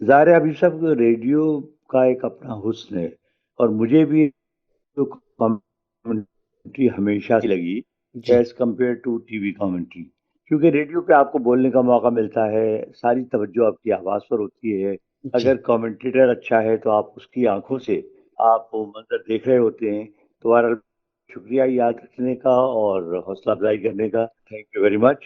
ظاہر ہے ابھی سب ریڈیو کا ایک اپنا حسن ہے، اور مجھے بھی جو کامنٹری ہمیشہ سے لگی جی ایز کمپیئر ٹو ٹی وی کامنٹری، کیونکہ ریڈیو پہ آپ کو بولنے کا موقع ملتا ہے، ساری توجہ آپ کی آواز پر ہوتی ہے، جی اگر کامنٹیٹر اچھا ہے تو آپ اس کی آنکھوں سے آپ وہ منظر دیکھ رہے ہوتے ہیں. تو بہرحال شکریہ یاد رکھنے کا اور حوصلہ افزائی کرنے کا. Thank you very much.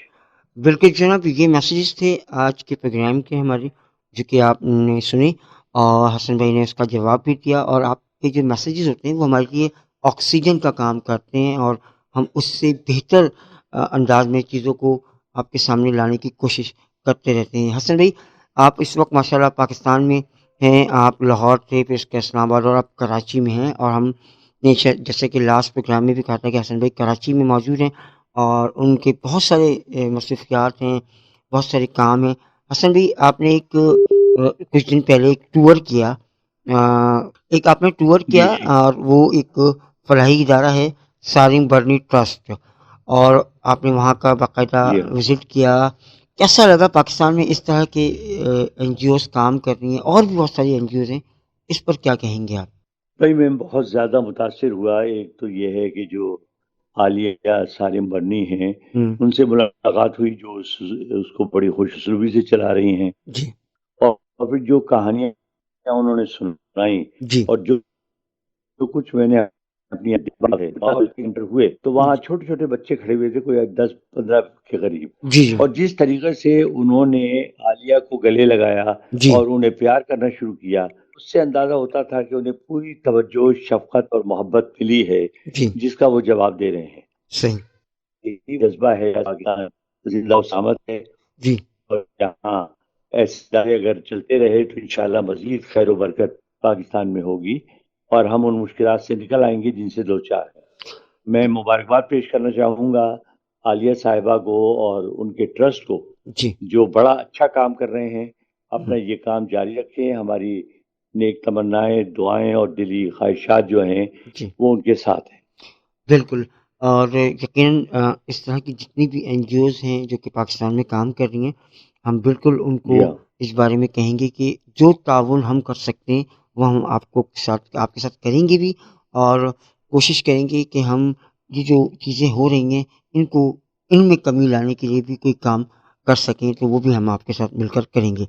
بالکل جناب، یہ میسیجز تھے آج کے پروگرام کے ہمارے، جو کہ آپ نے سنی، اور حسن بھائی نے اس کا جواب بھی دیا. اور آپ کے جو میسیجز ہوتے ہیں وہ ہمارے لیے آکسیجن کا کام کرتے ہیں، اور ہم اس سے بہتر انداز میں چیزوں کو آپ کے سامنے لانے کی کوشش کرتے رہتے ہیں. حسن بھائی، آپ اس وقت ماشاءاللہ پاکستان میں ہیں، آپ لاہور تھے، پھر اس کے اسلام آباد، اور آپ کراچی میں ہیں. اور ہم نے جیسے کہ لاسٹ پروگرام میں بھی کہا تھا کہ حسن بھائی کراچی میں موجود ہیں، اور ان کے بہت سارے مصروفیات ہیں، بہت سارے کام ہیں. حسن بھائی، آپ نے ایک کچھ دن پہلے ایک ٹور کیا، ایک آپ نے ٹور جی کیا، جی اور وہ ایک فلاحی ادارہ ہے سارم برنی ٹرسٹ، اور آپ نے وہاں کا باقاعدہ جی. وزٹ کیا. کیسا لگا پاکستان میں اس طرح کے این جی اوز کام کر رہی ہیں، اور بھی بہت ساری این جی اوز ہیں، اس پر کیا کہیں گے آپ؟ بھائی میں بہت زیادہ متاثر ہوا. ایک تو یہ ہے کہ جو عالیہ سالم برنی ہیں، ہوں. ان سے ملاقات ہوئی جو اس کو بڑی خوش اسلوبی سے چلا رہی ہیں، جی اور پھر جو کہانیاں انہوں نے سنائی، جی اور جو کچھ میں نے اپنی انٹر ہوئے تو وہاں چھوٹے چھوٹے بچے کھڑے ہوئے تھے، کوئی 10-15 کے قریب، جی جی اور جس طریقے سے انہوں نے عالیہ کو گلے لگایا جی اور انہیں پیار کرنا شروع کیا، اس سے اندازہ ہوتا تھا کہ انہیں پوری توجہ، شفقت اور محبت ملی ہے، جی. جس کا وہ جواب دے رہے ہیں. صحیح. یہی جذبہ ہے، زندہ سامت ہے. جی اور یہاں ایسے ادارے اگر چلتے رہے تو انشاءاللہ مزید خیر و برکت پاکستان میں ہوگی، اور ہم ان مشکلات سے نکل آئیں گے جن سے دو چار ہیں. میں مبارکباد پیش کرنا چاہوں گا عالیہ صاحبہ کو اور ان کے ٹرسٹ کو، جی جو بڑا اچھا کام کر رہے ہیں. اپنا یہ کام جاری رکھیں. ہماری نیک تمنائیں، دعائیں اور دلی خواہشات جو ہیں جی وہ ان کے ساتھ ہیں. بالکل. اور یقیناً اس طرح کی جتنی بھی این جی اوز ہیں جو کہ پاکستان میں کام کر رہی ہیں، ہم بالکل ان کو جی ہاں. اس بارے میں کہیں گے کہ جو تعاون ہم کر سکتے ہیں وہ ہم آپ کے ساتھ کریں گے بھی، اور کوشش کریں گے کہ ہم یہ جو چیزیں ہو رہی ہیں ان میں کمی لانے کے لیے بھی کوئی کام کر سکیں، تو وہ بھی ہم آپ کے ساتھ مل کر کریں گے.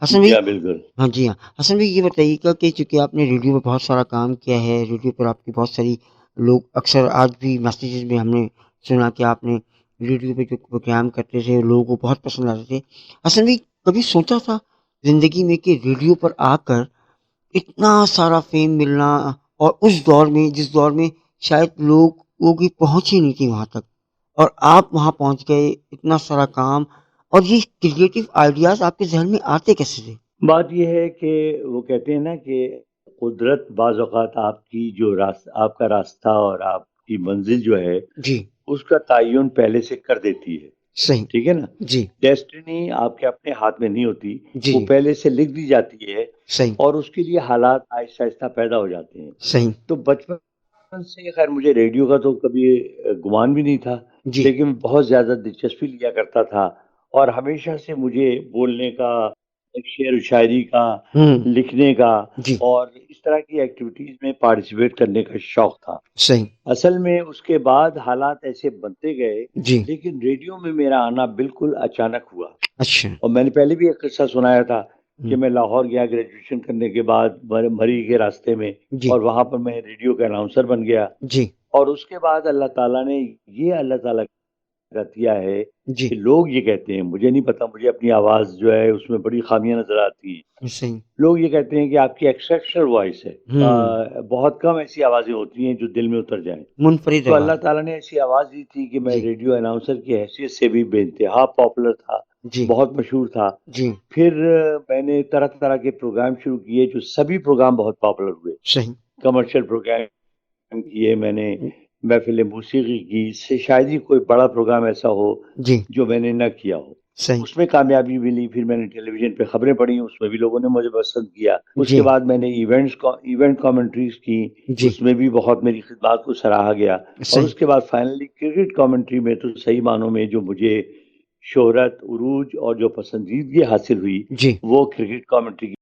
حسن جی بھائی، ہاں بالکل. ہاں جی ہاں، حسن بھائی یہ بتائیے گا کہ چونکہ آپ نے ریڈیو پہ بہت سارا کام کیا ہے، ریڈیو پر آپ کی بہت ساری لوگ اکثر آج بھی میسیجز میں ہم نے سنا کہ آپ نے ریڈیو پہ جو پروگرام کرتے تھے لوگوں کو بہت پسند آتے تھے. حسن بھائی، کبھی سوچا تھا زندگی میں کہ ریڈیو پر آ کر اتنا سارا فیم ملنا، اور اس دور میں جس دور میں شاید لوگوں کی پہنچ ہی نہیں تھی وہاں تک، اور آپ وہاں پہنچ گئے، اتنا سارا کام، اور یہ کریٹو آئیڈیاز آپ کے ذہن میں آتے کیسے تھے؟ بات یہ ہے کہ وہ کہتے ہیں نا کہ قدرت بعض اوقات آپ کی جو آپ کا راستہ اور آپ کی منزل جو ہے جی اس کا تعین پہلے سے کر دیتی ہے. صحیح. ٹھیک ہے نا. جی ڈیسٹنی آپ کے اپنے ہاتھ میں نہیں ہوتی، جی وہ جی پہلے سے لکھ دی جاتی ہے، صحیح اور اس کے لیے حالات آہستہ آہستہ پیدا ہو جاتے ہیں. صحیح. تو بچپن سے خیر مجھے ریڈیو کا تو کبھی گمان بھی نہیں تھا، جی لیکن بہت زیادہ دلچسپی لیا کرتا تھا، اور ہمیشہ سے مجھے بولنے کا، شعر و شاعری کا، ہوں. لکھنے کا جی اور اس طرح کی ایکٹیویٹیز میں پارٹیسپیٹ کرنے کا شوق تھا. صحیح. اصل میں اس کے بعد حالات ایسے بنتے گئے، جی لیکن ریڈیو میں میرا آنا بالکل اچانک ہوا. اچھا. اور میں نے پہلے بھی ایک قصہ سنایا تھا ہوں. کہ میں لاہور گیا گریجویشن کرنے کے بعد مری کے راستے میں، جی اور وہاں پر میں ریڈیو کا اناؤنسر بن گیا. جی اور اس کے بعد اللہ تعالیٰ کا عطیہ ہے جی کہ لوگ یہ کہتے ہیں، مجھے نہیں پتا، مجھے اپنی آواز جو ہے اس میں بڑی خامیاں نظر آتی ہیں. صحیح. لوگ یہ کہتے ہیں کہ آپ کی ایکسیپشنل وائس ہے. ہوں. بہت کم ایسی آوازیں ہوتی ہیں جو دل میں اتر جائیں. منفرد تو اللہ آواز. تعالیٰ نے ایسی آواز دی تھی کہ میں جی ریڈیو اناؤنسر کی حیثیت سے بھی بے انتہا پاپولر تھا، جی بہت مشہور تھا. جی پھر میں نے طرح طرح کے پروگرام شروع کیے، جو سبھی پروگرام بہت پاپولر ہوئے. صحیح. کمرشل پروگرام کیے میں نے، محفل موسیقی کی، اس سے شاید ہی کوئی بڑا پروگرام ایسا ہو جی جو میں نے نہ کیا ہو. صحیح. اس میں کامیابی ملی. پھر میں نے ٹیلی ویژن پہ خبریں پڑھی، اس میں بھی لوگوں نے مجھے پسند کیا. اس جی کے بعد میں نے ایونٹ کامنٹریز کی، جی اس میں بھی بہت میری خدمات کو سراہا گیا. اور صحیح. اس کے بعد فائنلی کرکٹ کامنٹری میں تو صحیح معنوں میں جو مجھے شہرت، عروج اور جو پسندیدگی حاصل ہوئی جی وہ کرکٹ کامنٹری